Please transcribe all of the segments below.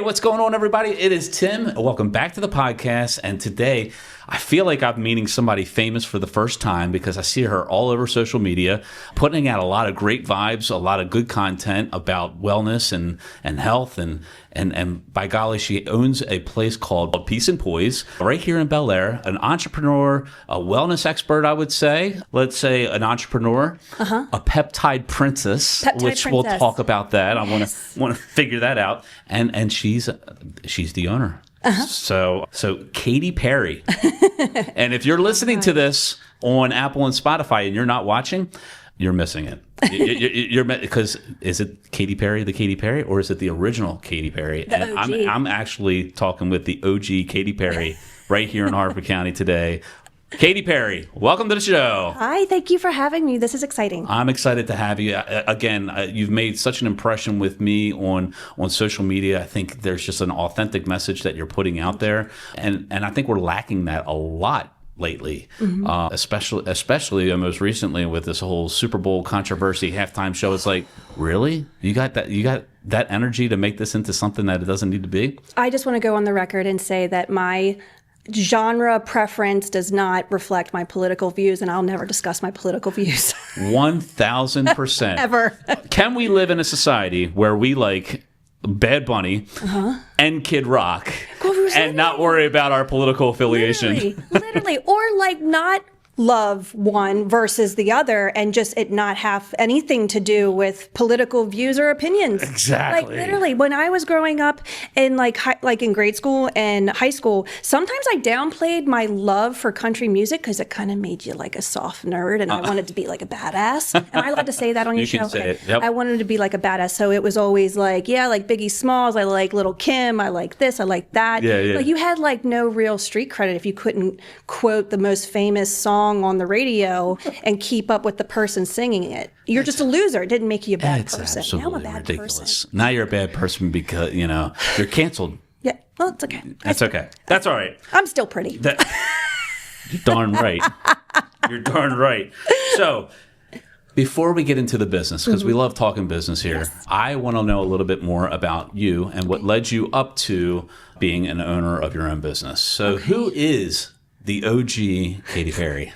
what's going on, everybody? It is Tim. Welcome back to the podcast. And today, I feel like I'm meeting somebody famous for the first time because I see her all over social media, putting out a lot of great vibes, a lot of good content about wellness and health. And by golly, she owns a place called Peace and Poise right here in Bel Air. An entrepreneur, a wellness expert, I would say. Let's say an entrepreneur, a peptide princess, we'll talk about that. Yes. I want to figure that out. And she's the owner. So Katy Perry. And if you're listening to this on Apple and Spotify and you're not watching, you're missing it. You're because is it Katy Perry, the Katy Perry, or is it the original Katy Perry? And I'm actually talking with the OG Katy Perry right here in Harford County today. Katy Perry, welcome to the show. Hi, thank you for having me. This is exciting. I'm excited to have you. Again, you've made such an impression with me on social media. I think there's just an authentic message that you're putting out there. And I think we're lacking that a lot lately, especially most recently with this whole Super Bowl controversy halftime show. It's like, really? You got that energy to make this into something that it doesn't need to be? I just want to go on the record and say that my genre preference does not reflect my political views, and I'll never discuss my political views. 1,000%. Ever. Can we live in a society where we like Bad Bunny and Kid Rock and not worry about our political affiliation? Literally. Or like not love one versus the other and just it not have anything to do with political views or opinions. Exactly. Like literally, when I was growing up in like in grade school and high school, sometimes I downplayed my love for country music because it kind of made you like a soft nerd and I wanted to be like a badass. Am I allowed to say that on your show? You can say it. Yep. I wanted to be like a badass. So it was always like, yeah, like Biggie Smalls, I like Little Kim, I like this, I like that. Yeah. Like you had like no real street credit if you couldn't quote the most famous song on the radio and keep up with the person singing it. You're just a loser. It didn't make you a bad person. Absolutely now I'm a bad ridiculous. person. Now you're a bad person because, you're canceled. Yeah, well, it's okay. That's okay. That's all right. I'm still pretty. You're darn right. You're darn right. So, before we get into the business, because we love talking business here, I want to know a little bit more about you and what led you up to being an owner of your own business. So, who is the OG Katy Perry?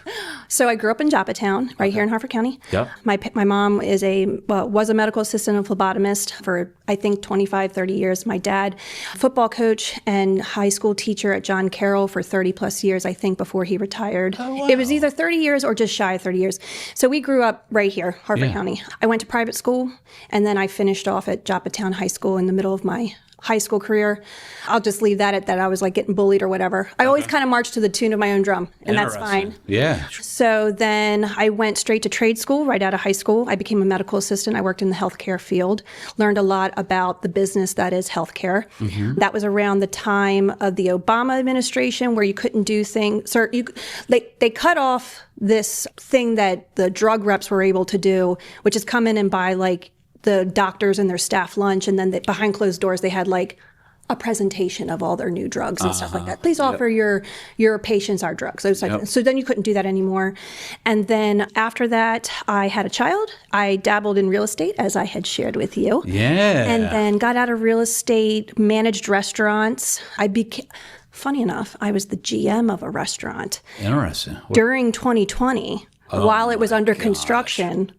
So I grew up in Joppatown, right here in Harford County. Yep. My mom was a medical assistant and phlebotomist for, I think, 25, 30 years. My dad, football coach and high school teacher at John Carroll for 30 plus years, I think, before he retired. Oh, wow. It was either 30 years or just shy of 30 years. So we grew up right here, Harford County. I went to private school, and then I finished off at Joppatown High School in the middle of my high school career. I'll just leave that at that. I was like getting bullied or whatever. I always kind of marched to the tune of my own drum, and that's fine. Yeah. So then I went straight to trade school right out of high school. I became a medical assistant. I worked in the healthcare field, learned a lot about the business that is healthcare. That was around the time of the Obama administration where you couldn't do things. They cut off this thing that the drug reps were able to do, which is come in and buy like the doctors and their staff lunch, and then behind closed doors they had like a presentation of all their new drugs and stuff like that. Please offer your patients our drugs. So then you couldn't do that anymore. And then after that, I had a child. I dabbled in real estate, as I had shared with you. Yeah. And then got out of real estate, managed restaurants. Funny enough, I was the GM of a restaurant. Interesting. During 2020. While it was under construction,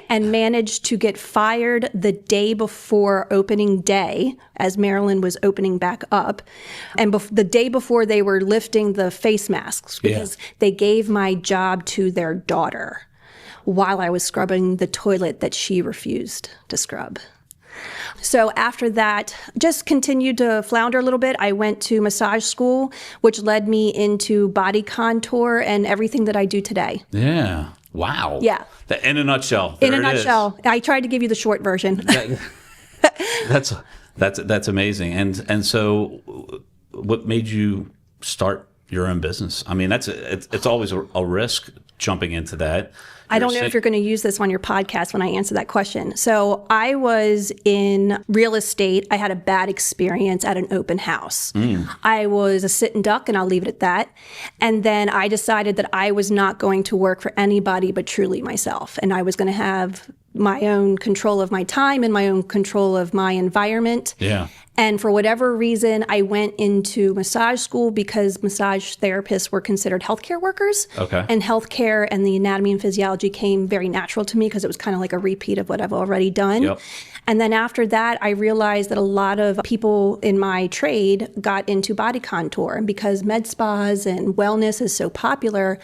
and managed to get fired the day before opening day, as Maryland was opening back up, and the day before they were lifting the face masks, because they gave my job to their daughter while I was scrubbing the toilet that she refused to scrub. So after that, just continued to flounder a little bit. I went to massage school, which led me into body contour and everything that I do today. Yeah. Wow. Yeah. In a nutshell. In a nutshell. I tried to give you the short version. That's amazing. And so what made you start your own business? I mean, it's always a risk jumping into that. I don't know if you're going to use this on your podcast when I answer that question. So I was in real estate. I had a bad experience at an open house. I was a sit and duck, and I'll leave it at that. And then I decided that I was not going to work for anybody but truly myself. And I was going to have my own control of my time and my own control of my environment. Yeah. And for whatever reason, I went into massage school because massage therapists were considered healthcare workers. Okay. And healthcare and the anatomy and physiology came very natural to me because it was kind of like a repeat of what I've already done. Yep. And then after that, I realized that a lot of people in my trade got into body contour. And because med spas and wellness is so popular,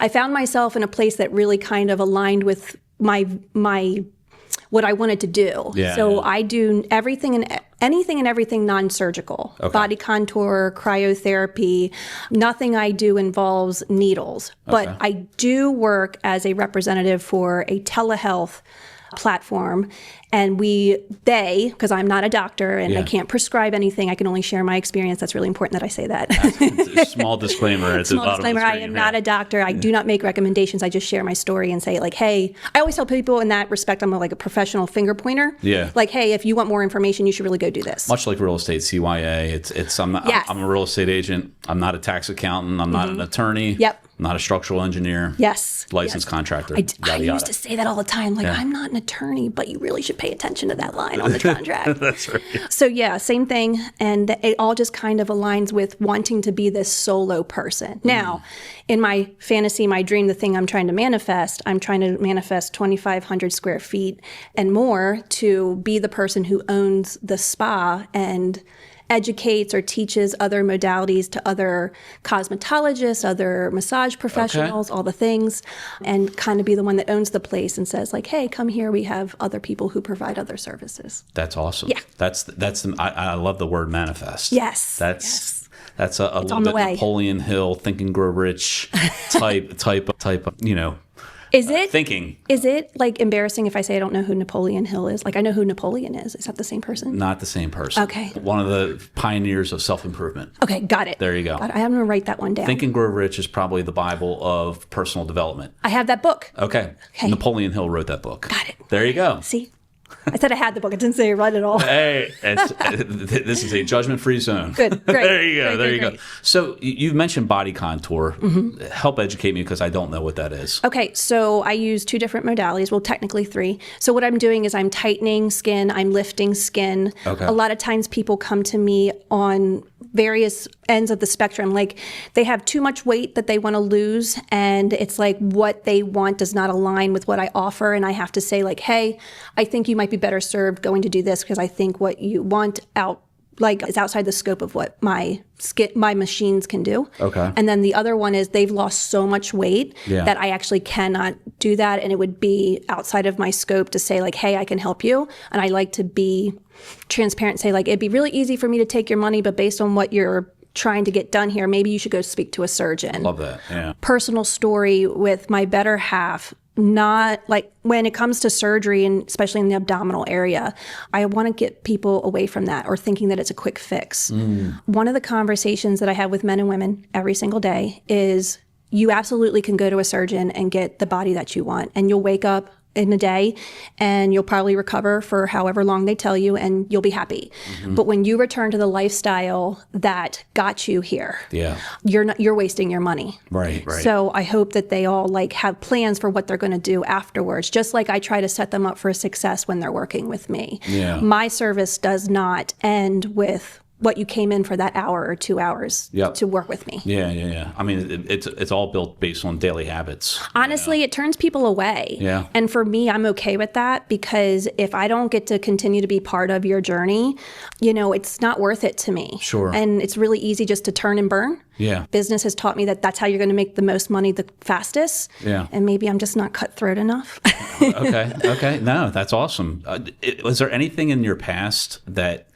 I found myself in a place that really kind of aligned with my what I wanted to do. Yeah, so yeah. I do anything and everything non-surgical. Okay. Body contour, cryotherapy. Nothing I do involves needles. But Okay. I do work as a representative for a telehealth platform. And because I'm not a doctor and I can't prescribe anything, I can only share my experience. That's really important that I say that. Small disclaimer. At Small the bottom disclaimer, of the I screen, am not a doctor. I do not make recommendations. I just share my story and say like, hey, I always tell people in that respect, I'm like a professional finger pointer. Yeah. Like, hey, if you want more information, you should really go do this. Much like real estate, CYA. Yes. I'm a real estate agent. I'm not a tax accountant. I'm not an attorney. Yep. I'm not a structural engineer. Yes. Licensed contractor. I yada, used yada. to say that all the time. Like, I'm not an attorney, but you really should pay attention to that line on the contract. That's right. So yeah, same thing. And it all just kind of aligns with wanting to be this solo person. Now, in my fantasy, my dream, the thing I'm trying to manifest 2,500 square feet and more to be the person who owns the spa and educates or teaches other modalities to other cosmetologists, other massage professionals, all the things, and kind of be the one that owns the place and says like, hey, come here. We have other people who provide other services. That's awesome. Yeah. I love the word manifest. Yes. That's a little on the bit way. Napoleon Hill, Think and Grow Rich type of, thinking. Is it like embarrassing if I say I don't know who Napoleon Hill is? Like I know who Napoleon is. Is that the same person? Not the same person. Okay. One of the pioneers of self-improvement. Okay, got it. There you go. I'm going to write that one down. Think and Grow Rich is probably the Bible of personal development. I have that book. Okay. Napoleon Hill wrote that book. Got it. There you go. See? I said I had the book. I didn't say I read it all. Hey, this is a judgment-free zone. Good. Great. There you go. Great, there great, you go. great. So you've mentioned body contour. Help educate me because I don't know what that is. Okay, so I use 2 different modalities. Well, technically 3. So what I'm doing is I'm tightening skin, I'm lifting skin. Okay. A lot of times people come to me on various ends of the spectrum. Like they have too much weight that they want to lose, and it's like what they want does not align with what I offer. And I have to say like, hey, I think you might be better served going to do this because I think what you want is outside the scope of what my machines can do. Okay. And then the other one is they've lost so much weight that I actually cannot do that. And it would be outside of my scope to say like, hey, I can help you. And I like to be transparent and say like, it'd be really easy for me to take your money, but based on what you're trying to get done here, maybe you should go speak to a surgeon. Love that. Yeah. Personal story with my better half. Not like when it comes to surgery and especially in the abdominal area, I want to get people away from that or thinking that it's a quick fix. One of the conversations that I have with men and women every single day is you absolutely can go to a surgeon and get the body that you want, and you'll wake up in a day and you'll probably recover for however long they tell you and you'll be happy. But when you return to the lifestyle that got you here, you're wasting your money. Right. So I hope that they all like have plans for what they're going to do afterwards, just like I try to set them up for success when they're working with me. Yeah. My service does not end with what you came in for that hour or 2 hours to work with me. Yeah. I mean, it's all built based on daily habits. Honestly, it turns people away. Yeah. And for me, I'm okay with that because if I don't get to continue to be part of your journey, it's not worth it to me. Sure. And it's really easy just to turn and burn. Yeah. Business has taught me that that's how you're going to make the most money the fastest. Yeah. And maybe I'm just not cutthroat enough. Okay. No, that's awesome. Was there anything in your past that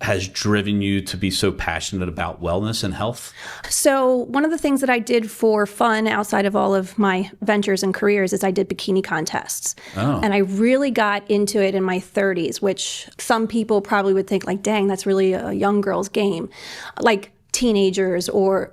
has driven you to be so passionate about wellness and health? So one of the things that I did for fun outside of all of my ventures and careers is I did bikini contests. Oh. And I really got into it in my 30s, which some people probably would think like, dang, that's really a young girl's game. Like teenagers or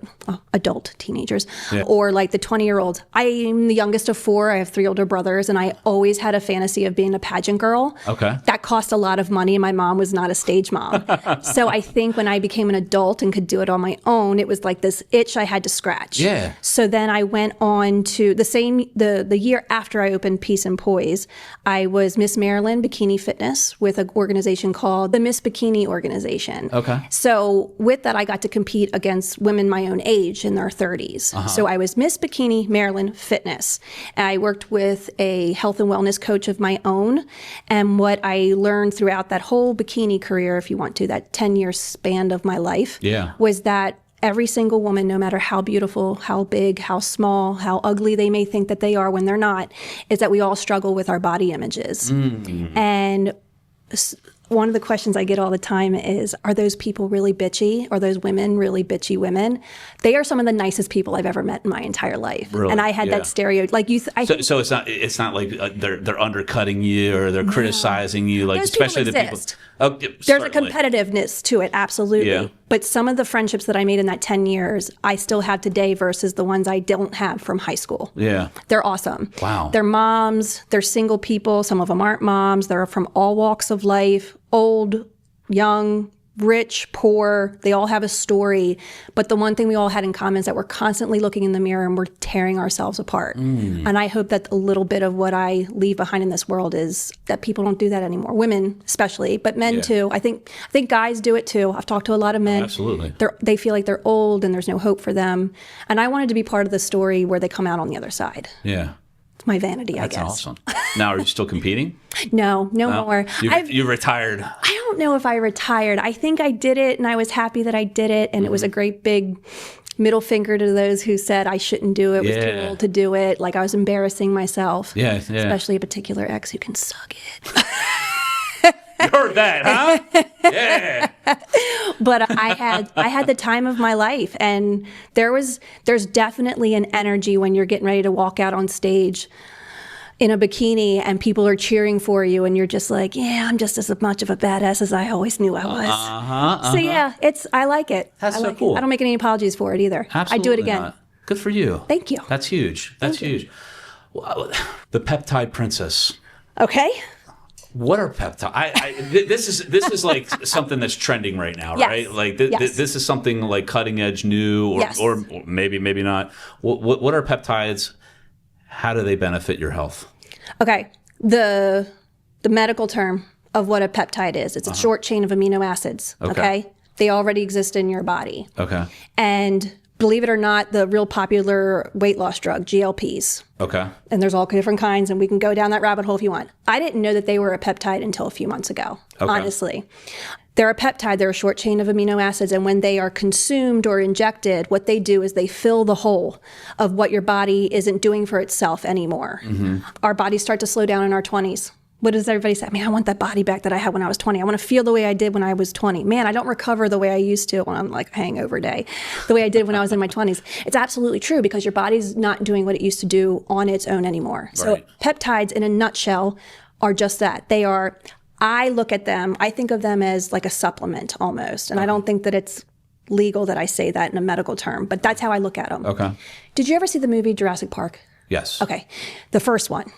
adult teenagers or like the 20-year-olds. I'm the youngest of 4. I have 3 older brothers, and I always had a fantasy of being a pageant girl. Okay. That cost a lot of money, and my mom was not a stage mom. So I think when I became an adult and could do it on my own, it was like this itch I had to scratch. Yeah. So then I went on to the year after I opened Peace and Poise, I was Miss Maryland Bikini Fitness with an organization called the Miss Bikini Organization. Okay. So with that, I got to compete against women my own age in their 30s. So I was Miss Bikini Maryland Fitness. And I worked with a health and wellness coach of my own. And what I learned throughout that whole bikini career, if you want to, that 10-year span of my life, was that every single woman, no matter how beautiful, how big, how small, how ugly they may think that they are when they're not, is that we all struggle with our body images. And one of the questions I get all the time is, are those people really bitchy? Are those women really bitchy women? They are some of the nicest people I've ever met in my entire life. Really? And I had that stereotype. Like so it's not like they're undercutting you or they're criticizing you, like those especially people the people. exist. Oh, yeah, There's certainly. a competitiveness to it, absolutely. Yeah. But some of the friendships that I made in that 10 years, I still have today versus the ones I don't have from high school. Yeah. They're awesome. Wow. They're moms, they're single people. Some of them aren't moms. They're from all walks of life, old, young, rich, poor. They all have a story. But the one thing we all had in common is that we're constantly looking in the mirror and we're tearing ourselves apart. And I hope that a little bit of what I leave behind in this world is that people don't do that anymore. Women especially, but men too. I think guys do it too. I've talked to a lot of men. Absolutely. They feel like they're old and there's no hope for them. And I wanted to be part of the story where they come out on the other side. Yeah. It's my vanity, I guess. That's awesome. Now, are you still competing? No more. You retired. I don't know if I retired. I think I did it, and I was happy that I did it, and it was a great big middle finger to those who said I shouldn't do it, was too old to do it. Like I was embarrassing myself. Yeah. Especially a particular ex who can suck it. You heard that, huh? Yeah. But I had the time of my life, and there's definitely an energy when you're getting ready to walk out on stage in a bikini and people are cheering for you and you're just like, yeah, I'm just as much of a badass as I always knew I was. So yeah, I like it. That's so like cool. I don't make any apologies for it either. Absolutely I do it again. not. Good for you. Thank you. That's huge. That's huge. Wow. The peptide princess. Okay. What are peptides? This is like something that's trending right now, right? Like this is something like cutting edge, new, or maybe not. What are peptides? How do they benefit your health? Okay, the medical term of what a peptide is, it's a short chain of amino acids. Okay, they already exist in your body. Okay, and believe it or not, the real popular weight loss drug, GLPs. Okay. And there's all different kinds, and we can go down that rabbit hole if you want. I didn't know that they were a peptide until a few months ago, honestly. They're a peptide, they're a short chain of amino acids, and when they are consumed or injected, what they do is they fill the hole of what your body isn't doing for itself anymore. Our bodies start to slow down in our 20s. What does everybody say? Man, I want that body back that I had when I was 20. I want to feel the way I did when I was 20. Man, I don't recover the way I used to when I'm like hangover day, the way I did when I was in my 20s. It's absolutely true because your body's not doing what it used to do on its own anymore. Right. So peptides in a nutshell are just that. They are, I look at them, I think of them as like a supplement almost. And I don't think that it's legal that I say that in a medical term, but that's how I look at them. Okay. Did you ever see the movie Jurassic Park? Yes. Okay. The first one.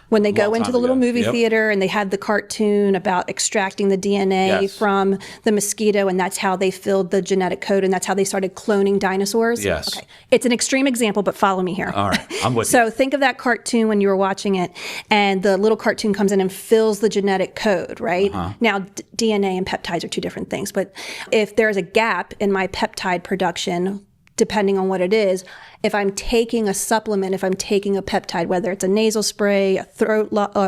When they go into the little movie theater and they had the cartoon about extracting the DNA from the mosquito, and that's how they filled the genetic code, and that's how they started cloning dinosaurs. Yes. Okay. It's an extreme example, but follow me here. All right. I'm with you. So think of that cartoon when you were watching it, and the little cartoon comes in and fills the genetic code, right? Now, DNA and peptides are two different things, but if there's a gap in my peptide production, depending on what it is, if I'm taking a supplement, if I'm taking a peptide, whether it's a nasal spray, a throat,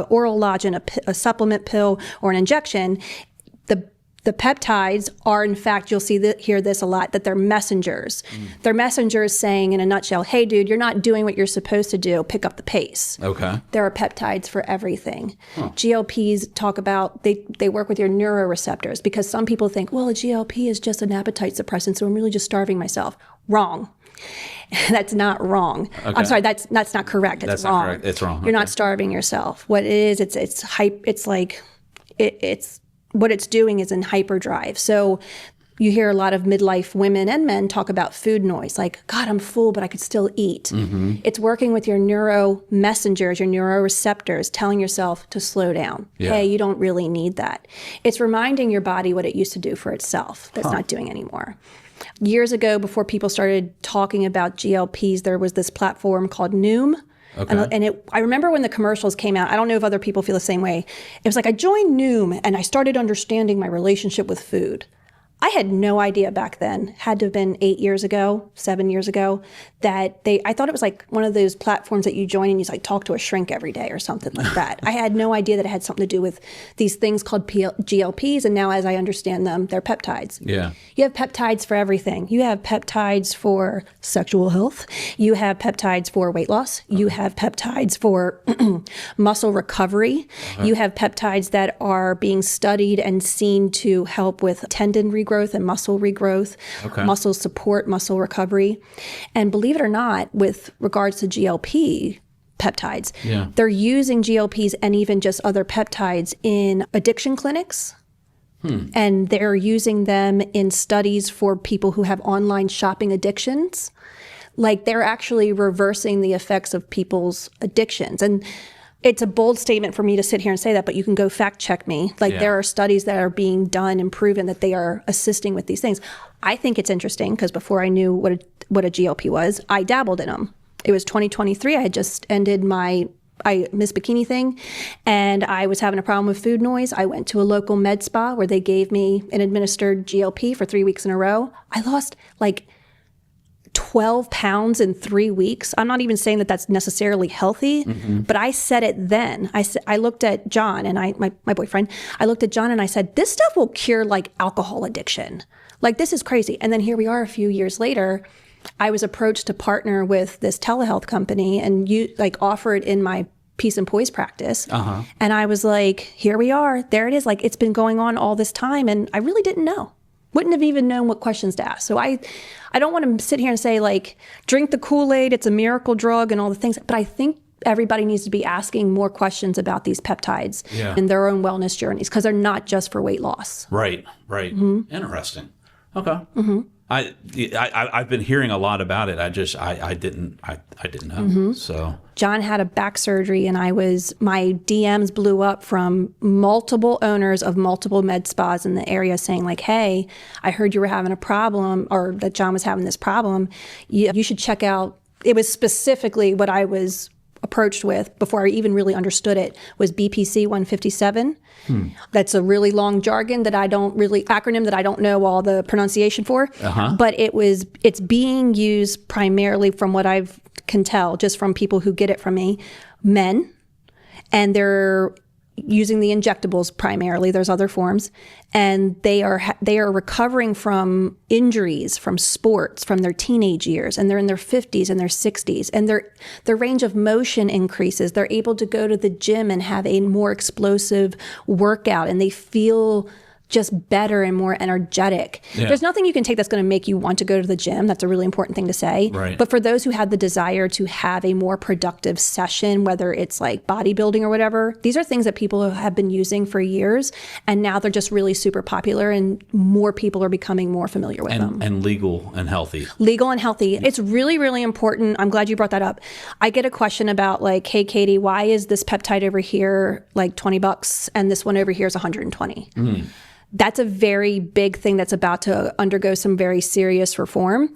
oral lozenge, a supplement pill, or an injection, the peptides are, in fact, you'll hear this a lot, that they're messengers. They're messengers saying, in a nutshell, hey, dude, you're not doing what you're supposed to do. Pick up the pace. Okay. There are peptides for everything. GLPs talk about, they work with your neuroreceptors, because some people think, well, a GLP is just an appetite suppressant, so I'm really just starving myself. Wrong. That's not wrong. Okay. I'm sorry, that's not correct. It's wrong. Not correct. It's wrong. You're not starving yourself. What it is, it's what it's doing is in hyperdrive. So You hear a lot of midlife women and men talk about food noise, like, God, I'm full, but I could still eat. It's working with your neuromessengers, your neuroreceptors, telling yourself to slow down. Yeah. Hey, you don't really need that. It's reminding your body what it used to do for itself that's not doing anymore. Years ago, before people started talking about GLPs, there was this platform called Noom. Okay. I remember when the commercials came out, I don't know if other people feel the same way. It was like, I joined Noom and I started understanding my relationship with food. I had no idea back then, had to have been 7 years ago, that I thought it was like one of those platforms that you join and you like talk to a shrink every day or something like that. I had no idea that it had something to do with these things called GLPs. And now as I understand them, they're peptides. Yeah. You have peptides for everything. You have peptides for sexual health. You have peptides for weight loss. You have peptides for muscle recovery. You have peptides that are being studied and seen to help with tendon regrowth and muscle regrowth, muscle support, muscle recovery. And believe it or not, with regards to GLP peptides, they're using GLPs and even just other peptides in addiction clinics. And they're using them in studies for people who have online shopping addictions. Like they're actually reversing the effects of people's addictions. And it's a bold statement for me to sit here and say that, but you can go fact check me. Like there are studies that are being done and proven that they are assisting with these things. I think it's interesting because before I knew what a GLP was, I dabbled in them. It was 2023. I had just ended my Miss Bikini thing, and I was having a problem with food noise. I went to a local med spa where they gave me an administered GLP for 3 weeks in a row. I lost like 12 pounds in 3 weeks. I'm not even saying that that's necessarily healthy, but I said it then. I looked at John and my boyfriend. I looked at John and I said, this stuff will cure like alcohol addiction. Like this is crazy. And then here we are a few years later. I was approached to partner with this telehealth company and offer it in my Peace and Poise practice. And I was like, here we are. There it is. Like it's been going on all this time. And I really didn't know. Wouldn't have even known what questions to ask. So I don't want to sit here and say like, drink the Kool-Aid, it's a miracle drug and all the things. But I think everybody needs to be asking more questions about these peptides in their own wellness journeys because they're not just for weight loss. Right. Interesting. Okay. I've been hearing a lot about it. I didn't know. So John had a back surgery and my DMs blew up from multiple owners of multiple med spas in the area saying like, hey, I heard you were having a problem or that John was having this problem. You should check out. It was specifically what I was approached with before I even really understood it was BPC 157. That's a really long jargon acronym that I don't know all the pronunciation for. But it's being used primarily from what I can tell, just from people who get it from me, men, and they're using the injectables primarily. There's other forms, and they are recovering from injuries from sports from their teenage years, and they're in their 50s and their 60s, and their range of motion increases. They're able to go to the gym and have a more explosive workout, and they feel just better and more energetic. There's nothing you can take that's going to make you want to go to the gym. That's a really important thing to say. Right. But for those who have the desire to have a more productive session, whether it's like bodybuilding or whatever, these are things that people have been using for years. And now they're just really super popular and more people are becoming more familiar with them. And legal and healthy. Legal and healthy. It's really, really important. I'm glad you brought that up. I get a question about like, hey, Katie, why is this peptide over here like $20 and this one over here is 120? That's a very big thing that's about to undergo some very serious reform.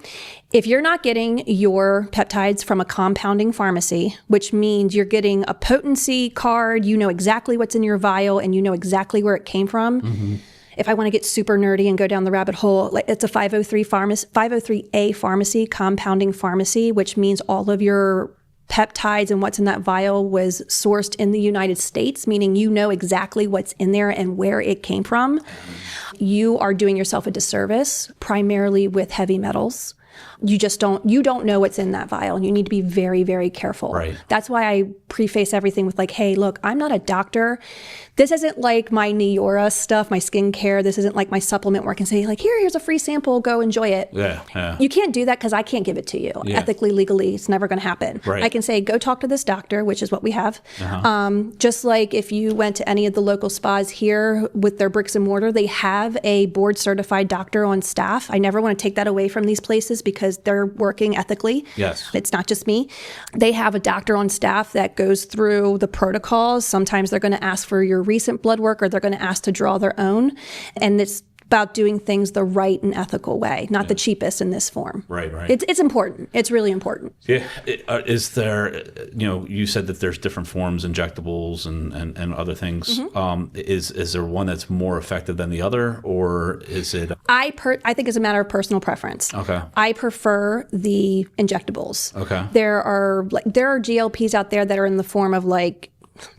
If you're not getting your peptides from a compounding pharmacy, which means you're getting a potency card, you know exactly what's in your vial and you know exactly where it came from. If I want to get super nerdy and go down the rabbit hole, like it's a 503A pharmacy, compounding pharmacy, which means all of your peptides and what's in that vial was sourced in the United States, meaning you know exactly what's in there and where it came from. You are doing yourself a disservice, primarily with heavy metals. You don't know what's in that vial, and you need to be very, very careful. Right. That's why I preface everything with like, hey, look, I'm not a doctor. This isn't like my Neora stuff, my skincare. This isn't like my supplement where I can say like, here's a free sample, go enjoy it. Yeah. You can't do that because I can't give it to you. Yeah. Ethically, legally, it's never going to happen. Right. I can say, go talk to this doctor, which is what we have. Just like if you went to any of the local spas here with their bricks and mortar, they have a board certified doctor on staff. I never want to take that away from these places because they're working ethically. Yes. It's not just me. They have a doctor on staff that goes through the protocols. Sometimes they're going to ask for your recent blood work, or they're going to ask to draw their own. And it's about doing things the right and ethical way, not the cheapest in this form. Right. It's important. It's really important. Yeah. Is there, you said that there's different forms, injectables and other things. Is there one that's more effective than the other, or is it? I think it's a matter of personal preference. Okay. I prefer the injectables. Okay. There are GLPs out there that are in the form of like,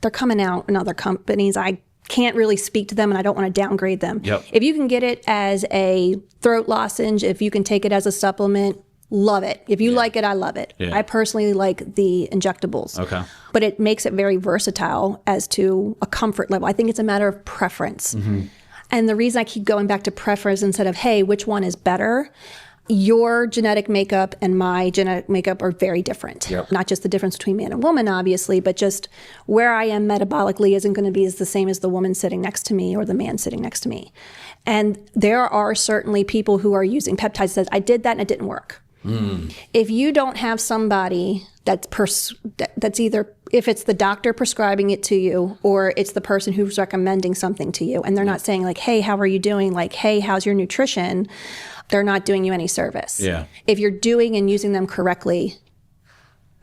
they're coming out in other companies. I can't really speak to them, and I don't want to downgrade them. Yep. If you can get it as a throat lozenge, if you can take it as a supplement, love it. If you like it, I love it. Yeah. I personally like the injectables. Okay. But it makes it very versatile as to a comfort level. I think it's a matter of preference. And the reason I keep going back to preference instead of, hey, which one is better? Your genetic makeup and my genetic makeup are very different. Yep. Not just the difference between man and woman, obviously, but just where I am metabolically isn't going to be the same as the woman sitting next to me or the man sitting next to me. And there are certainly people who are using peptides that says, I did that and it didn't work. If you don't have somebody that's either, if it's the doctor prescribing it to you or it's the person who's recommending something to you, and they're not saying like, hey, how are you doing? Like, hey, how's your nutrition? They're not doing you any service. Yeah. If you're doing and using them correctly,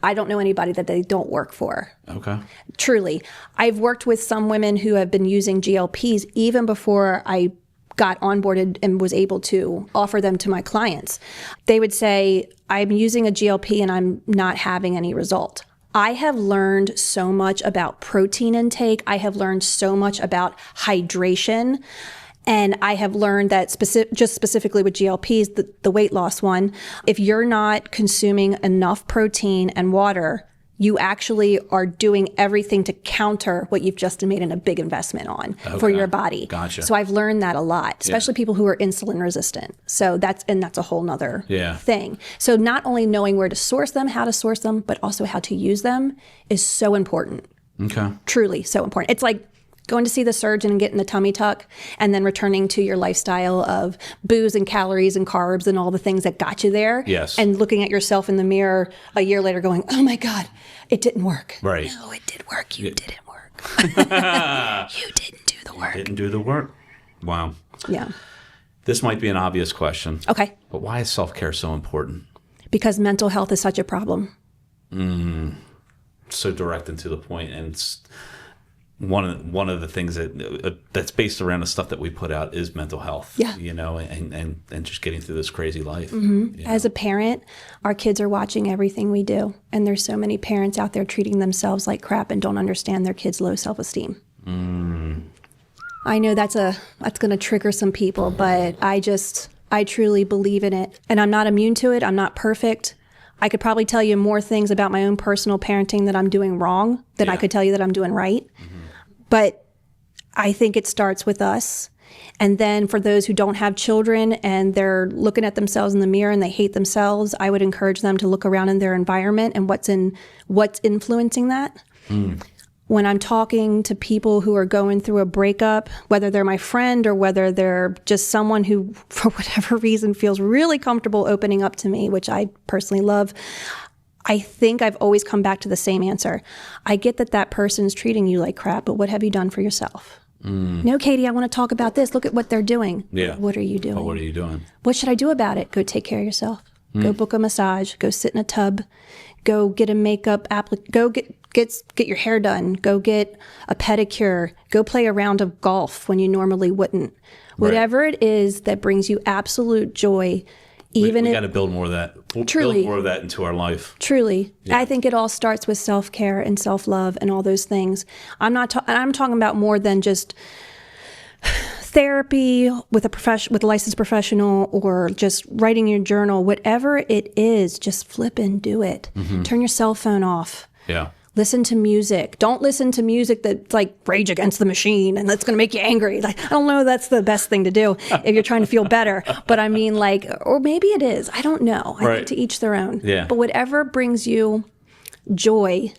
I don't know anybody that they don't work for. Okay. Truly. I've worked with some women who have been using GLPs even before I got onboarded and was able to offer them to my clients. They would say, I'm using a GLP and I'm not having any result. I have learned so much about protein intake. I have learned so much about hydration. And I have learned that just specifically with GLPs, the weight loss one, if you're not consuming enough protein and water, you actually are doing everything to counter what you've just made in a big investment on for your body. Gotcha. So I've learned that a lot, especially people who are insulin resistant. So that's a whole nother thing. So not only knowing where to source them, how to source them, but also how to use them is so important. Okay. Truly so important. It's like going to see the surgeon and getting the tummy tuck and then returning to your lifestyle of booze and calories and carbs and all the things that got you there. Yes. And looking at yourself in the mirror a year later going, oh my God, it didn't work. Right. No, it did work. You didn't work. You didn't do the work. Didn't do the work. Wow. Yeah. This might be an obvious question. Okay. But why is self-care so important? Because mental health is such a problem. So direct and to the point, and it's one of the things that's based around the stuff that we put out is mental health. Yeah. And just getting through this crazy life. As a parent, our kids are watching everything we do, and there's so many parents out there treating themselves like crap and don't understand their kids' low self-esteem. I know that's going to trigger some people, but I truly believe in it, and I'm not immune to it. I'm not perfect. I could probably tell you more things about my own personal parenting that I'm doing wrong than I could tell you that I'm doing right. But I think it starts with us. And then for those who don't have children and they're looking at themselves in the mirror and they hate themselves, I would encourage them to look around in their environment and what's influencing that. When I'm talking to people who are going through a breakup, whether they're my friend or whether they're just someone who, for whatever reason, feels really comfortable opening up to me, which I personally love, I think I've always come back to the same answer. I get that person's treating you like crap, but what have you done for yourself? No, Katie, I want to talk about this. Look at what they're doing. Yeah. What are you doing? But what are you doing? What should I do about it? Go take care of yourself. Go book a massage. Go sit in a tub. Go get a makeup go get your hair done. Go get a pedicure. Go play a round of golf when you normally wouldn't. Whatever it is that brings you absolute joy. We got to build more of that. Build more of that into our life. Truly. Yeah. I think it all starts with self-care and self-love and all those things. I'm talking about more than just therapy with a licensed professional, or just writing your journal, whatever it is, just flip and do it. Turn your cell phone off. Yeah. Listen to music. Don't listen to music that's like Rage Against the Machine and that's going to make you angry. Like, I don't know, that's the best thing to do if you're trying to feel better. But I mean, like, or maybe it is. I don't know. I think to each their own. Yeah. But whatever brings you joy,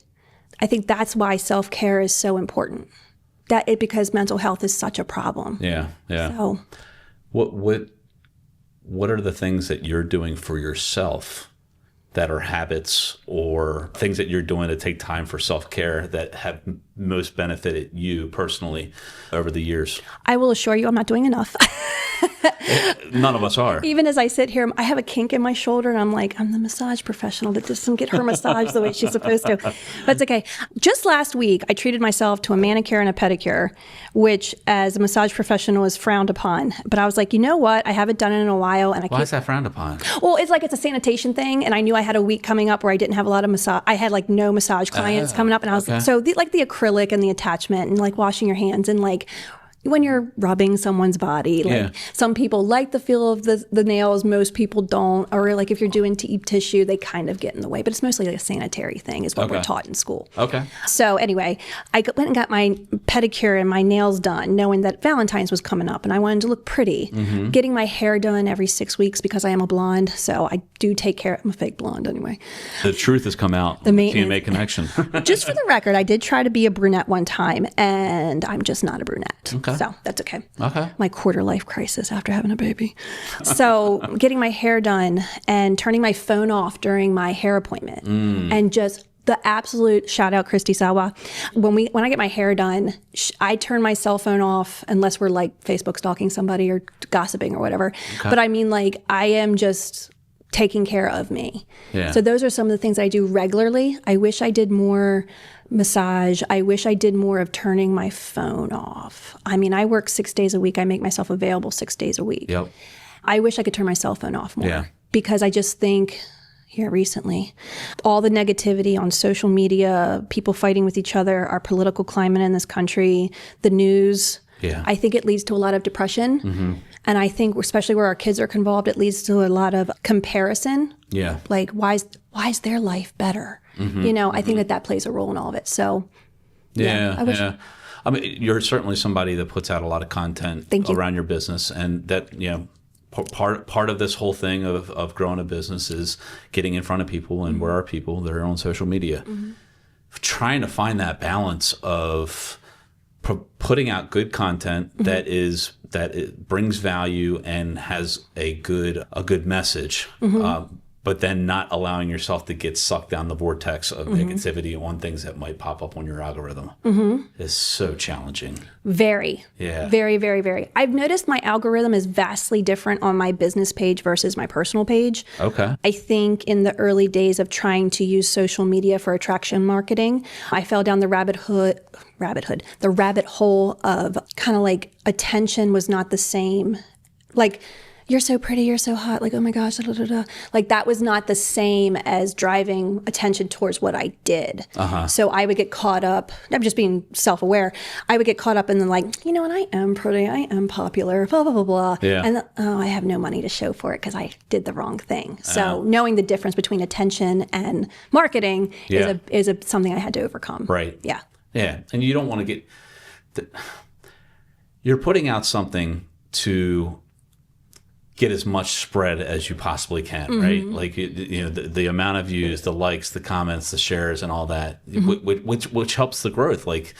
I think that's why self-care is so important. Because mental health is such a problem. Yeah. Yeah. So, what are the things that you're doing for yourself that are habits or things that you're doing to take time for self-care that have most benefited you personally over the years? I will assure you I'm not doing enough. None of us are. Even as I sit here, I have a kink in my shoulder, and I'm like, I'm the massage professional that doesn't get her massage the way she's supposed to. But it's okay. Just last week, I treated myself to a manicure and a pedicure, which as a massage professional is frowned upon. But I was like, you know what? I haven't done it in a while. And Why is that frowned upon? Well, it's like it's a sanitation thing, and I knew I had a week coming up where I didn't have a lot of massage. I had like no massage clients coming up, and I was so the acrylic and the attachment and like washing your hands and like when you're rubbing someone's body, like some people like the feel of the nails, most people don't, or like if you're doing deep tissue, they kind of get in the way, but it's mostly like a sanitary thing is what we're taught in school. Okay. So anyway, I went and got my pedicure and my nails done, knowing that Valentine's was coming up and I wanted to look pretty. Getting my hair done every 6 weeks because I am a blonde, so I do take care. I'm a fake blonde anyway. The truth has come out. The TMA Connection. Just for the record, I did try to be a brunette one time, and I'm just not a brunette. Okay. So that's okay. Okay. My quarter life crisis after having a baby. So getting my hair done and turning my phone off during my hair appointment and just the absolute shout out Christy Sawa. When I get my hair done, I turn my cell phone off unless we're like Facebook stalking somebody or gossiping or whatever. Okay. But I mean, like, I am just taking care of me. Yeah. So those are some of the things I do regularly. I wish I did more massage. I wish I did more of turning my phone off. I mean, I work 6 days a week. I make myself available 6 days a week. Yep. I wish I could turn my cell phone off more because I just think here recently, all the negativity on social media, people fighting with each other, our political climate in this country, the news, I think it leads to a lot of depression. And I think, especially where our kids are involved, it leads to a lot of comparison. Yeah. Like, why is their life better? You know, I think that plays a role in all of it. So, I mean, you're certainly somebody that puts out a lot of content around your business, and that, you know, part of this whole thing of growing a business is getting in front of people, and where are people? They're on social media. Trying to find that balance of putting out good content that it brings value and has a good message, but then not allowing yourself to get sucked down the vortex of negativity on things that might pop up on your algorithm is so challenging. Very. Yeah. Very, very, very. I've noticed my algorithm is vastly different on my business page versus my personal page. Okay. I think in the early days of trying to use social media for attraction marketing, I fell down the rabbit hole of kind of like attention was not the same. Like, you're so pretty, you're so hot, like, oh my gosh, da, da, da. Like, that was not the same as driving attention towards what I did. So I would get caught up, I'm just being self-aware, I would get caught up in the like, you know what, I am pretty, I am popular, blah, blah, blah, blah. Yeah. And I have no money to show for it because I did the wrong thing. So knowing the difference between attention and marketing is something I had to overcome. Right. Yeah. Yeah. And you don't want to you're putting out something to get as much spread as you possibly can, right? Like, you know, the amount of views, the likes, the comments, the shares, and all that, which helps the growth. Like,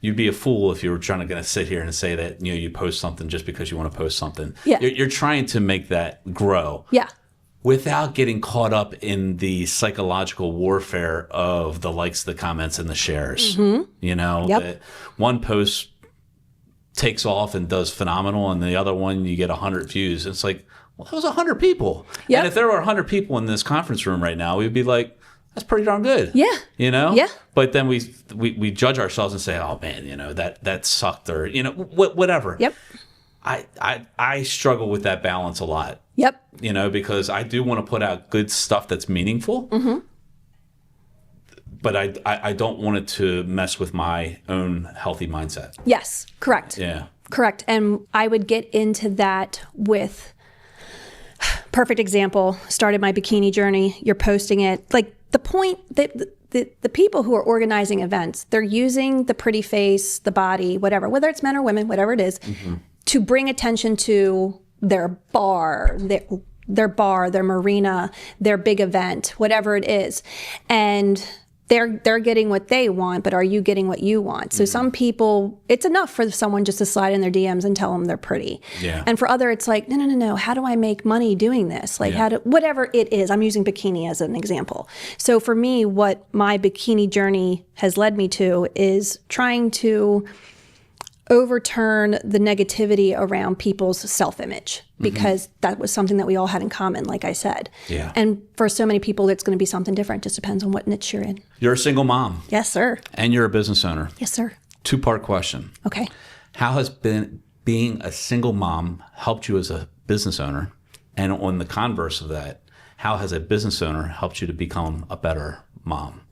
you'd be a fool if you were trying to sit here and say that, you know, you post something just because you want to post something. Yeah. You're trying to make that grow. Yeah. Without getting caught up in the psychological warfare of the likes, the comments, and the shares. You know, that one post takes off and does phenomenal, and the other one you get 100 views. It's like, well, that was 100 people. Yep. And if there were 100 people in this conference room right now, we'd be like, that's pretty darn good. Yeah. You know? Yeah. But then we judge ourselves and say, oh man, you know, that sucked, or, you know, whatever. Yep. I struggle with that balance a lot. Yep. You know, because I do want to put out good stuff that's meaningful. But I don't want it to mess with my own healthy mindset. Yes, correct. Yeah. Correct. And I would get into that with, perfect example, started my bikini journey. You're posting it. Like the point that the people who are organizing events, they're using the pretty face, the body, whatever, whether it's men or women, whatever it is, to bring attention to their bar, their marina, their big event, whatever it is. And they're getting what they want, but are you getting what you want? So some people, it's enough for someone just to slide in their DMs and tell them they're pretty. Yeah. And for other, it's like, no. How do I make money doing this? Like whatever it is, I'm using bikini as an example. So for me, what my bikini journey has led me to is trying to overturn the negativity around people's self-image, because that was something that we all had in common, like I said. Yeah. And for so many people, it's going to be something different. Just depends on what niche you're in. You're a single mom. Yes, sir. And you're a business owner. Yes, sir. Two-part question. Okay. How has being a single mom helped you as a business owner? And on the converse of that, how has a business owner helped you to become a better mom?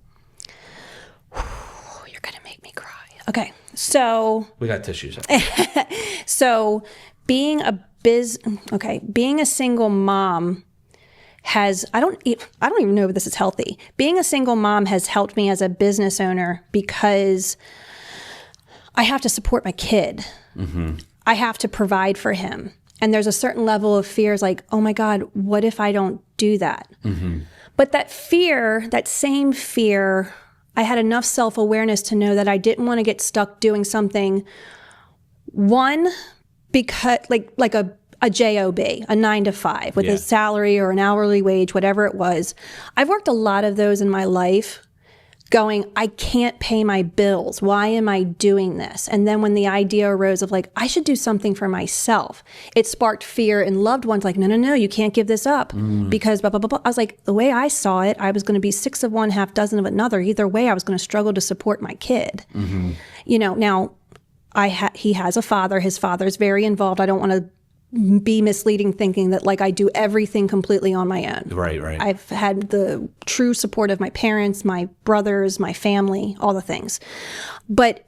You're going to make me cry. Okay. So we got tissues. So being a single mom has, I don't even know if this is healthy. Being a single mom has helped me as a business owner because I have to support my kid. I have to provide for him. And there's a certain level of fears like, oh my God, what if I don't do that? But that fear, that same fear, I had enough self-awareness to know that I didn't want to get stuck doing something, one, because like a job, a 9-to-5 with a salary or an hourly wage, whatever it was. I've worked a lot of those in my life going, I can't pay my bills. Why am I doing this? And then when the idea arose of like, I should do something for myself, it sparked fear in loved ones like, no, you can't give this up because blah, blah, blah, blah. I was like, the way I saw it, I was going to be 6 of one, half dozen of another. Either way, I was going to struggle to support my kid. You know, now he has a father. His father's very involved. I don't want to be misleading thinking that like I do everything completely on my own. Right. I've had the true support of my parents, my brothers, my family, all the things. But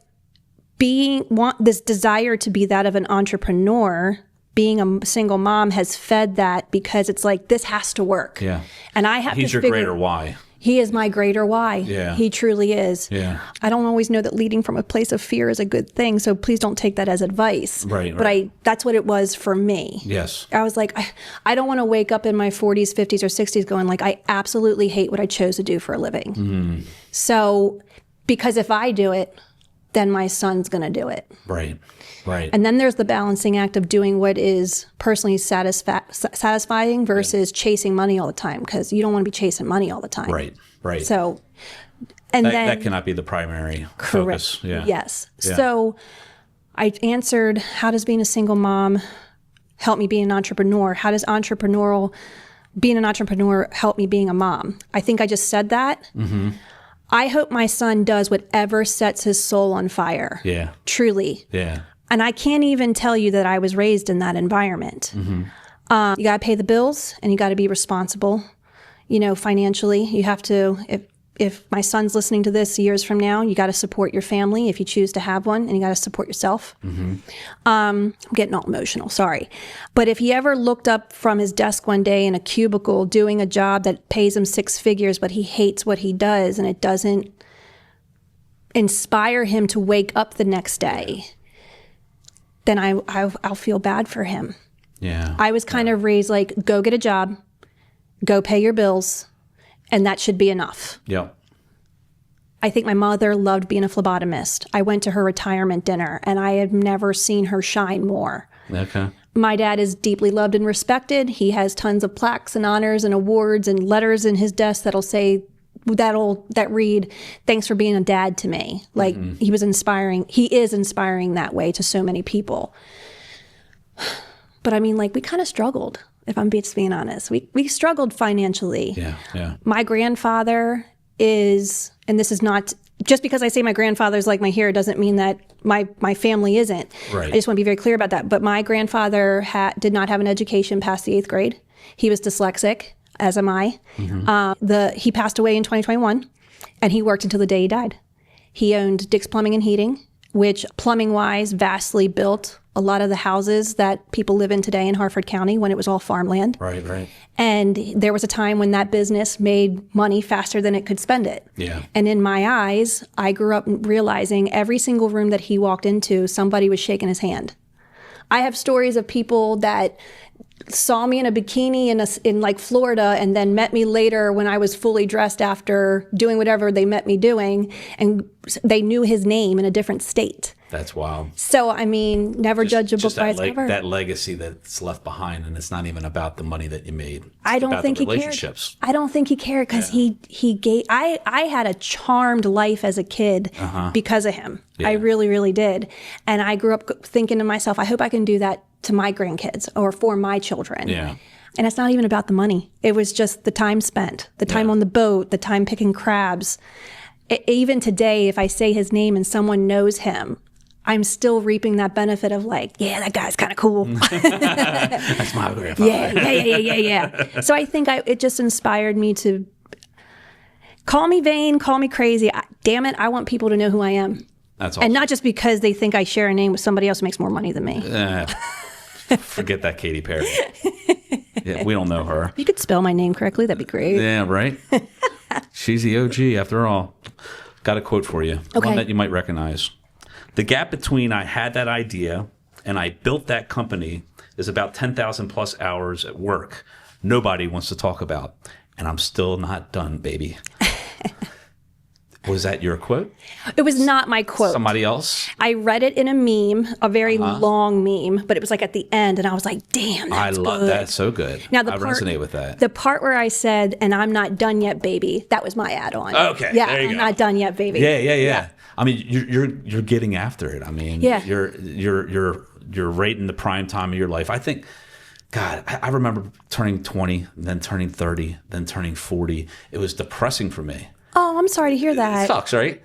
this desire to be that of an entrepreneur, being a single mom has fed that because it's like, this has to work. Yeah. And I have He's to your greater why. He is my greater why. Yeah. He truly is. Yeah. I don't always know that leading from a place of fear is a good thing, so please don't take that as advice. Right. But that's what it was for me. Yes. I was like, I don't want to wake up in my 40s, 50s, or 60s going like, I absolutely hate what I chose to do for a living. So, because if I do it, then my son's going to do it. Right. And then there's the balancing act of doing what is personally satisfying versus chasing money all the time, because you don't want to be chasing money all the time. Right. So, and that cannot be the primary focus. Yeah. Yes. Yeah. So I answered, how does being a single mom help me being an entrepreneur? How does being an entrepreneur help me being a mom? I think I just said that. I hope my son does whatever sets his soul on fire. Yeah. Truly. Yeah. And I can't even tell you that I was raised in that environment. You got to pay the bills and you got to be responsible, financially. You have to, if my son's listening to this years from now, you got to support your family if you choose to have one, and you got to support yourself. I'm getting all emotional, sorry. But if he ever looked up from his desk one day in a cubicle doing a job that pays him 6 figures, but he hates what he does and it doesn't inspire him to wake up the next day, then I'll feel bad for him. Yeah. I was kind of raised like, go get a job, go pay your bills, and that should be enough. Yep. I think my mother loved being a phlebotomist. I went to her retirement dinner, and I had never seen her shine more. Okay. My dad is deeply loved and respected. He has tons of plaques and honors and awards and letters in his desk that read, thanks for being a dad to me. Like, he was inspiring. He is inspiring that way to so many people. But I mean, like, we kind of struggled, if I'm just being honest. We struggled financially. Yeah. My grandfather is, and this is not, just because I say my grandfather's like my hero doesn't mean that my family isn't. Right. I just want to be very clear about that. But my grandfather did not have an education past the 8th grade. He was dyslexic, as am I. He passed away in 2021, and he worked until the day he died. He owned Dick's Plumbing and Heating, which plumbing-wise vastly built a lot of the houses that people live in today in Harford County when it was all farmland. Right. And there was a time when that business made money faster than it could spend it. Yeah. And in my eyes, I grew up realizing every single room that he walked into, somebody was shaking his hand. I have stories of people that saw me in a bikini in like Florida and then met me later when I was fully dressed after doing whatever they met me doing, and they knew his name in a different state. That's wild. So, I mean, never judge a book by its cover. That legacy that's left behind, and it's not even about the money that you made. I don't think he cared. I don't think he cared because he gave. I had a charmed life as a kid because of him. Yeah. I really, really did. And I grew up thinking to myself, I hope I can do that to my grandkids or for my children. Yeah. And it's not even about the money. It was just the time spent, the time on the boat, the time picking crabs. Even today, if I say his name and someone knows him, I'm still reaping that benefit of like, yeah, that guy's kind of cool. That's my grandfather. Yeah. So I think it just inspired me to call me vain, call me crazy. Damn it, I want people to know who I am. That's awesome. And not just because they think I share a name with somebody else who makes more money than me. Forget that Katy Perry. Yeah, we don't know her. If you could spell my name correctly, that'd be great. Yeah, right? She's the OG after all. Got a quote for you. Okay. One that you might recognize. The gap between I had that idea and I built that company is about 10,000 plus hours at work nobody wants to talk about. And I'm still not done, baby. Was that your quote? It was not my quote. Somebody else? I read it in a meme, a very long meme, but it was like at the end, and I was like, damn, that's good. I love that. So good. Now, I resonate with that. The part where I said, and I'm not done yet, baby, that was my add-on. Okay, yeah, there you I'm go. not done yet, baby. Yeah. I mean, you're getting after it. I mean, yeah. you're right in the prime time of your life. I think, God, I remember turning 20, then turning 30, then turning 40. It was depressing for me. Oh, I'm sorry to hear that. It sucks, right?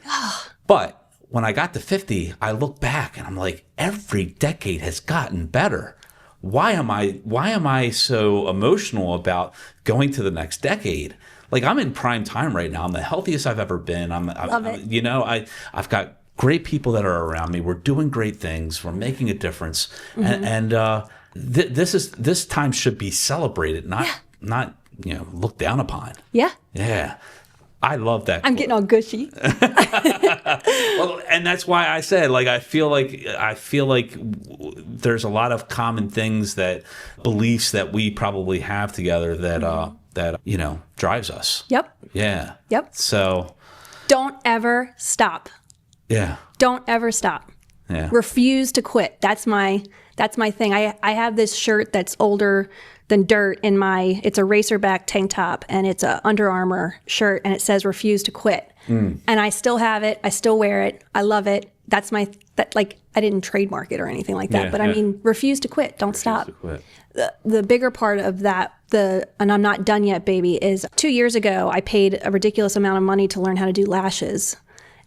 But when I got to 50, I look back and I'm like, every decade has gotten better. Why am I so emotional about going to the next decade? Like, I'm in prime time right now. I'm the healthiest I've ever been. Love it. You know, I've got great people that are around me. We're doing great things. We're making a difference. And this time should be celebrated, not looked down upon. Yeah. I love that. I'm getting all gushy. Well, and that's why I said, like, I feel like there's a lot of common things, that beliefs that we probably have together that drives us. Yep. Yeah. Yep. So don't ever stop. Yeah. Don't ever stop. Yeah. Refuse to quit. That's my thing. I have this shirt that's older than dirt it's a racerback tank top, and it's a Under Armour shirt, and it says refuse to quit. And I still have it. I still wear it. I love it. That's I didn't trademark it or anything like that, but I mean, refuse to quit. Don't stop. To quit. The bigger part of that, and I'm not done yet, baby, is 2 years ago, I paid a ridiculous amount of money to learn how to do lashes.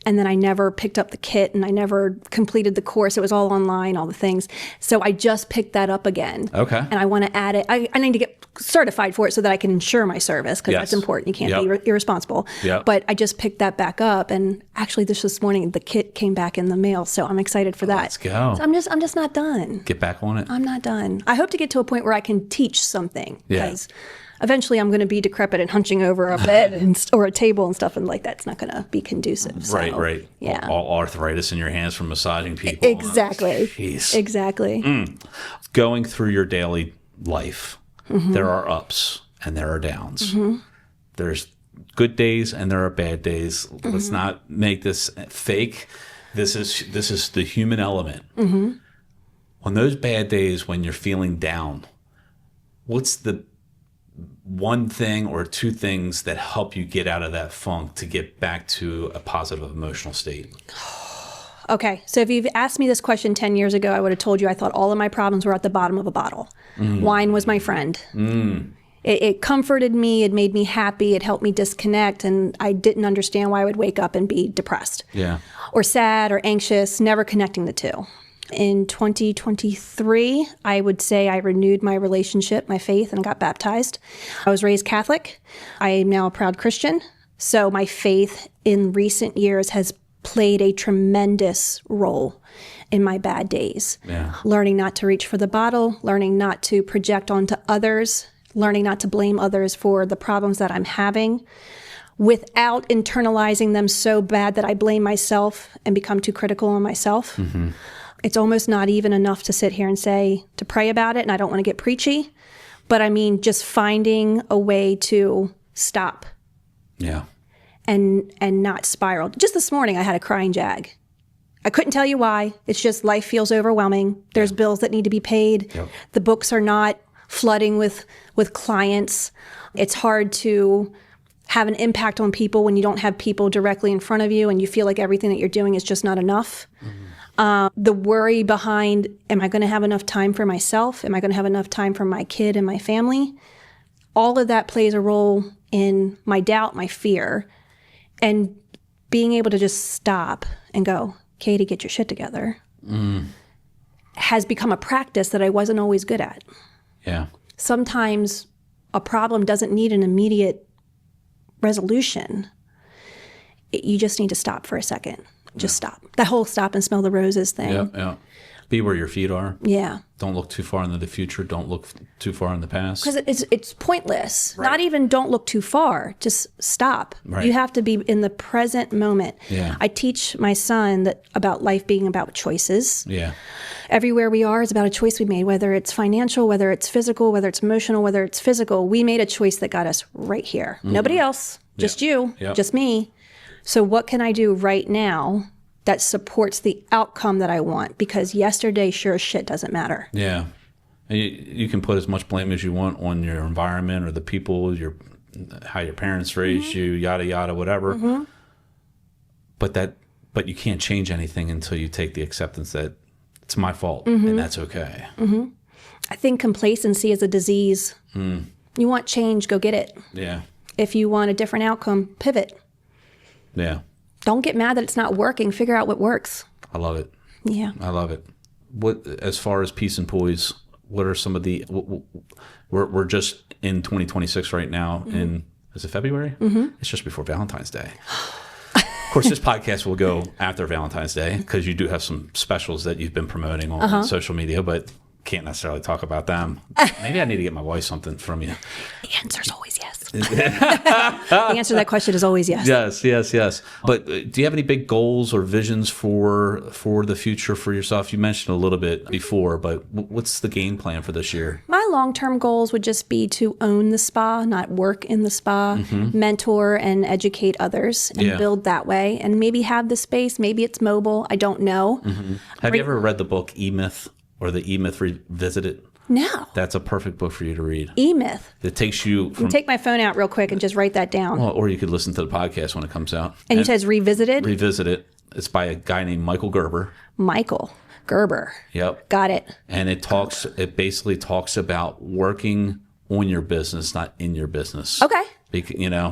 And then I never picked up the kit, and I never completed the course. It was all online, all the things. So I just picked that up again. Okay. And I want to add it. I need to get certified for it so that I can insure my service, because that's important. You can't be irresponsible. Yep. But I just picked that back up, and actually this morning the kit came back in the mail. So I'm excited for that. Let's go. So I'm just not done. Get back on it. I'm not done. I hope to get to a point where I can teach something. Yeah. Because eventually I'm going to be decrepit and hunching over a bed or a table and stuff, and like that's not going to be conducive. So, Right. Yeah. All arthritis in your hands from massaging people. Exactly. Jeez. Exactly. Going through your daily life, there are ups and there are downs. There's good days and there are bad days. Let's not make this fake. This is the human element. On those bad days when you're feeling down, what's the one thing or two things that help you get out of that funk to get back to a positive emotional state? Okay, so if you've asked me this question 10 years ago, I would have told you I thought all of my problems were at the bottom of a bottle. Wine was my friend. It comforted me, it made me happy, it helped me disconnect, and I didn't understand why I would wake up and be depressed. Yeah. Or sad or anxious, never connecting the two. In 2023, I would say I renewed my relationship, my faith, and got baptized. I was raised Catholic. I am now a proud Christian. So my faith in recent years has played a tremendous role in my bad days. Yeah. Learning not to reach for the bottle, learning not to project onto others, learning not to blame others for the problems that I'm having without internalizing them so bad that I blame myself and become too critical on myself. Mm-hmm. It's almost not even enough to sit here and say, to pray about it, and I don't want to get preachy, but I mean, just finding a way to stop. Yeah. And not spiral. Just this morning, I had a crying jag. I couldn't tell you why. It's just life feels overwhelming. There's bills that need to be paid. Yep. The books are not flooding with clients. It's hard to have an impact on people when you don't have people directly in front of you and you feel like everything that you're doing is just not enough. Mm-hmm. The worry behind, am I going to have enough time for myself? Am I going to have enough time for my kid and my family? All of that plays a role in my doubt, my fear, and being able to just stop and go, Katie, get your shit together, has become a practice that I wasn't always good at. Yeah. Sometimes a problem doesn't need an immediate resolution. You just need to stop for a second. Just stop. That whole stop and smell the roses thing. Yeah, yeah. Be where your feet are. Yeah. Don't look too far into the future. Don't look too far in the past. Because it's pointless. Right. Not even don't look too far. Just stop. Right. You have to be in the present moment. Yeah. I teach my son that about life being about choices. Yeah. Everywhere we are is about a choice we made, whether it's financial, whether it's physical, whether it's emotional, whether it's physical. We made a choice that got us right here. Mm-hmm. Nobody else. Just you. Yep. Just me. So what can I do right now that supports the outcome that I want? Because yesterday sure as shit doesn't matter. Yeah. And you can put as much blame as you want on your environment or the people, how your parents raised you, yada, yada, whatever. Mm-hmm. But you can't change anything until you take the acceptance that it's my fault and that's okay. Mm-hmm. I think complacency is a disease. You want change, go get it. Yeah. If you want a different outcome, pivot. Yeah. Don't get mad that it's not working. Figure out what works. I love it. Yeah. I love it. What, as far as Peace and Poise, what are some of the, we're just in 2026 right now in, is it February? Mm-hmm. It's just before Valentine's Day. Of course, this podcast will go after Valentine's Day because you do have some specials that you've been promoting on social media, but can't necessarily talk about them. Maybe I need to get my wife something from you. The answer's always yes. The answer to that question is always yes. Yes. But do you have any big goals or visions for the future for yourself? You mentioned a little bit before, but what's the game plan for this year? My long-term goals would just be to own the spa, not work in the spa, mentor and educate others and build that way, and maybe have the space. Maybe it's mobile. I don't know. Have you ever read the book E-Myth? Or the E-Myth Revisited? No. That's a perfect book for you to read. E-Myth. It takes you from... take my phone out real quick and just write that down. Well, or you could listen to the podcast when it comes out. And you said it's Revisited? Revisited. It's by a guy named Michael Gerber. Michael Gerber. Yep. Got it. And it basically talks about working on your business, not in your business. Okay.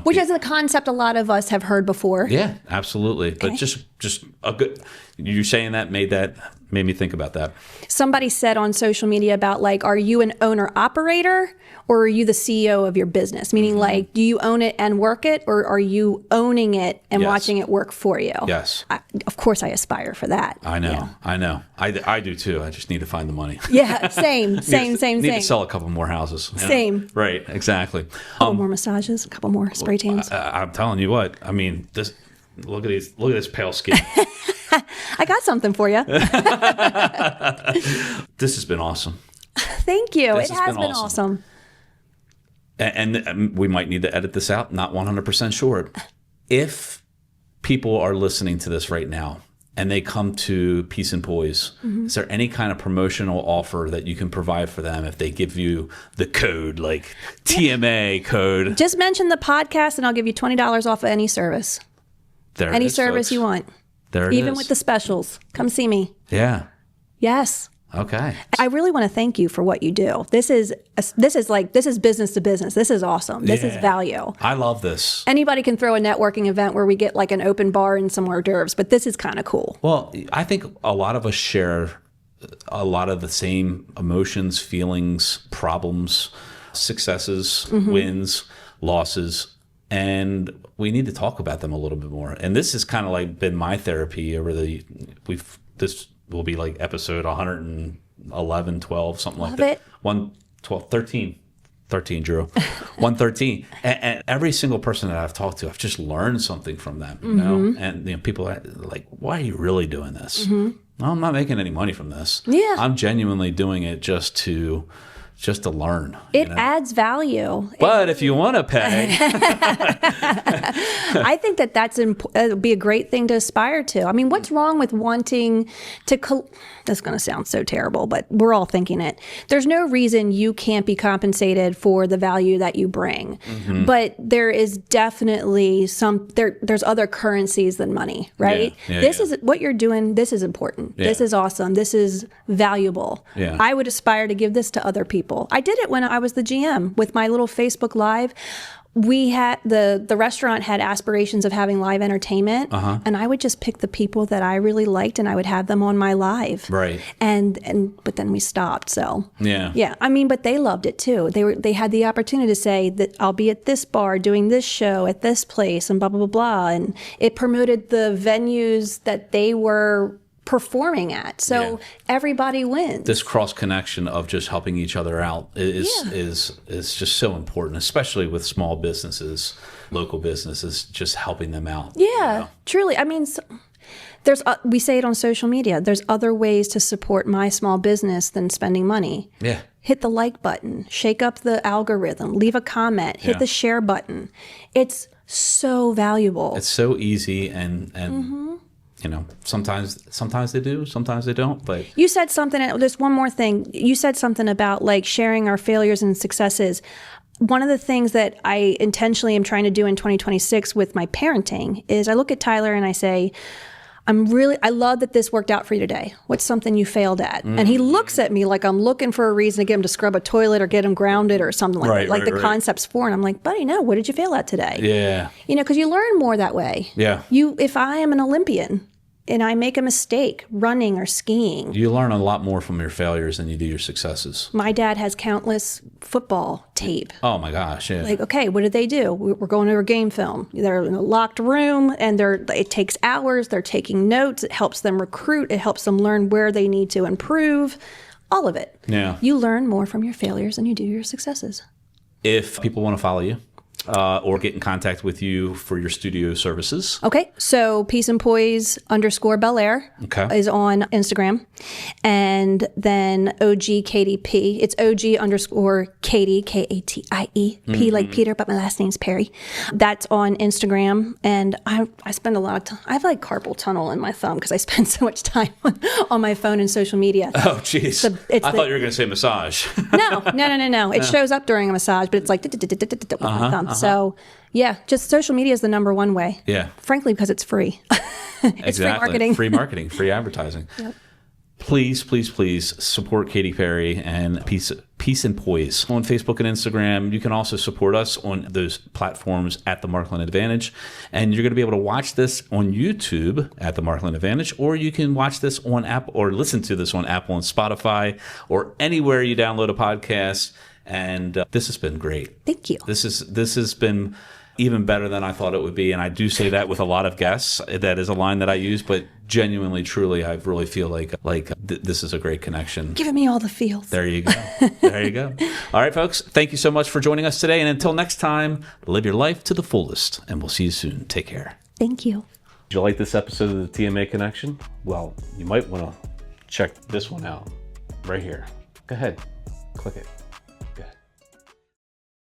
Which is a concept a lot of us have heard before. Yeah, absolutely. Okay. But just a good, you saying that made me think about that. Somebody said on social media about are you an owner operator or are you the CEO of your business? Meaning do you own it and work it, or are you owning it and watching it work for you? Yes. Of course I aspire for that. I know. I do too. I just need to find the money. Yeah, same. Need to sell a couple more houses. Same. Right, exactly. A couple more massages, a couple more spray tans. I'm telling you what, look at this pale skin. I got something for you. This has been awesome. Thank you. It has been awesome. And we might need to edit this out, not 100% sure. If people are listening to this right now and they come to Peace and Poise, is there any kind of promotional offer that you can provide for them if they give you the code, like TMA code? Just mention the podcast and I'll give you $20 off of any service. Any service you want. There it is. Even with the specials. Come see me. Yeah. Yes. Okay. I really want to thank you for what you do. This is business to business. This is awesome. This is value. I love this. Anybody can throw a networking event where we get an open bar and some hors d'oeuvres, but this is kind of cool. Well, I think a lot of us share a lot of the same emotions, feelings, problems, successes, wins, losses. and we need to talk about them a little bit more. And this has kind of like been my therapy over this will be like episode 111, 12, something like that. 112, 13, Drew. 113. And every single person that I've talked to, I've just learned something from them, you know? And people are like, why are you really doing this? No, I'm not making any money from this. Yeah. I'm genuinely doing it just to learn. It adds value. But if you want to pay. I think that would be a great thing to aspire to. I mean, what's wrong with wanting to, that's going to sound so terrible, but we're all thinking it. There's no reason you can't be compensated for the value that you bring. But there is definitely there's other currencies than money, right? This is what you're doing. This is important. This is awesome. This is valuable. I would aspire to give this to other people. I did it when I was the GM with my little Facebook Live. We had the restaurant had aspirations of having live entertainment, and I would just pick the people that I really liked, and I would have them on my live. Right. But then we stopped. So yeah. I mean, but they loved it too. They had the opportunity to say that I'll be at this bar doing this show at this place and blah blah blah blah, and it promoted the venues that they were performing at. So everybody wins. This cross connection of just helping each other out is just so important, especially with small businesses, local businesses, just helping them out. Yeah, truly. I mean, we say it on social media. There's other ways to support my small business than spending money. Yeah. Hit the like button, shake up the algorithm, leave a comment, hit the share button. It's so valuable. It's so easy and you know, sometimes they do, sometimes they don't. But you said something, just one more thing. You said something about like sharing our failures and successes. One of the things that I intentionally am trying to do in 2026 with my parenting is I look at Tyler and I say, I love that this worked out for you today. What's something you failed at? And he looks at me like I'm looking for a reason to get him to scrub a toilet or get him grounded or something like that. Like the concept's foreign. I'm like, buddy, no, what did you fail at today? Yeah. You know, because you learn more that way. Yeah. If I am an Olympian and I make a mistake running or skiing, you learn a lot more from your failures than you do your successes. My dad has countless football tape. Oh my gosh, yeah. Like, okay, what did they do? We're going over game film. They're in a locked room and it takes hours. They're taking notes. It helps them recruit. It helps them learn where they need to improve. All of it. Yeah. You learn more from your failures than you do your successes. If people want to follow you, or get in contact with you for your studio services. Okay, so Peace and Poise _Bel Air is on Instagram. And then OG KDP, it's OG _Katie, Katie, P like Peter, but my last name's Perry. That's on Instagram. And I spend a lot of time, I have like carpal tunnel in my thumb because I spend so much time on my phone and social media. Oh, geez. I thought you were going to say massage. No. It shows up during a massage, but it's like with my thumb. So, yeah, just social media is the number one way. Yeah. Frankly, because it's free. It's free marketing. Free marketing, free advertising. Yep. Please support Katy Perry and Peace and Poise on Facebook and Instagram. You can also support us on those platforms at the Markland Advantage. And you're going to be able to watch this on YouTube at the Markland Advantage, or you can watch this on Apple or listen to this on Apple and Spotify or anywhere you download a podcast. And this has been great. Thank you. This has been even better than I thought it would be. And I do say that with a lot of guests. That is a line that I use, but genuinely, truly, I really feel like this is a great connection. Giving me all the feels. There you go. There you go. All right, folks. Thank you so much for joining us today. And until next time, live your life to the fullest. And we'll see you soon. Take care. Thank you. Did you like this episode of the TMA Connection? Well, you might want to check this one out right here. Go ahead. Click it.